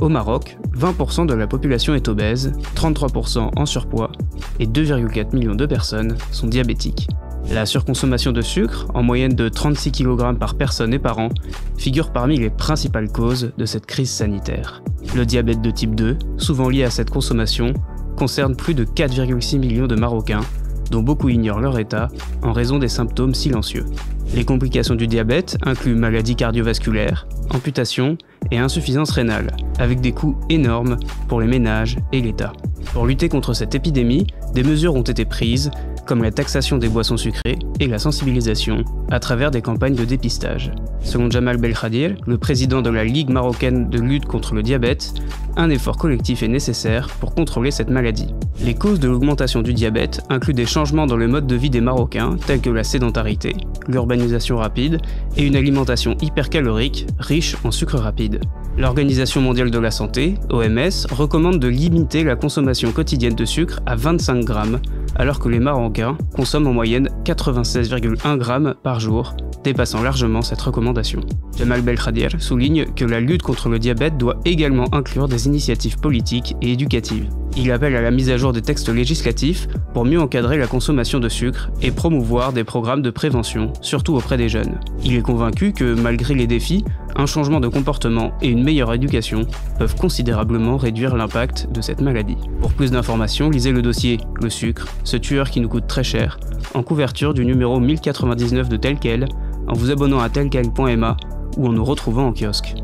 Au Maroc, 20% de la population est obèse, 33% en surpoids et 2,4 millions de personnes sont diabétiques. La surconsommation de sucre, en moyenne de 36 kg par personne et par an, figure parmi les principales causes de cette crise sanitaire. Le diabète de type 2, souvent lié à cette consommation, concerne plus de 4,6 millions de Marocains, dont beaucoup ignorent leur état en raison des symptômes silencieux. Les complications du diabète incluent maladies cardiovasculaires, amputations et insuffisance rénale, avec des coûts énormes pour les ménages et l'État. Pour lutter contre cette épidémie, des mesures ont été prises, comme la taxation des boissons sucrées et la sensibilisation, à travers des campagnes de dépistage. Selon Jamal Belkhadir, le président de la Ligue marocaine de lutte contre le diabète, un effort collectif est nécessaire pour contrôler cette maladie. Les causes de l'augmentation du diabète incluent des changements dans le mode de vie des Marocains, tels que la sédentarité, l'urbanisation rapide et une alimentation hypercalorique riche en sucre rapide. L'Organisation mondiale de la santé, OMS, recommande de limiter la consommation quotidienne de sucre à 25 grammes, alors que les Marocains consomment en moyenne 96,1 grammes par jour, dépassant largement cette recommandation. Jamal Belkhadir souligne que la lutte contre le diabète doit également inclure des initiatives politiques et éducatives. Il appelle à la mise à jour des textes législatifs pour mieux encadrer la consommation de sucre et promouvoir des programmes de prévention, surtout auprès des jeunes. Il est convaincu que, malgré les défis, un changement de comportement et une meilleure éducation peuvent considérablement réduire l'impact de cette maladie. Pour plus d'informations, lisez le dossier « Le sucre, ce tueur qui nous coûte très cher » en couverture du numéro 1099 de Tel Quel, en vous abonnant à telquel.ma ou en nous retrouvant en kiosque.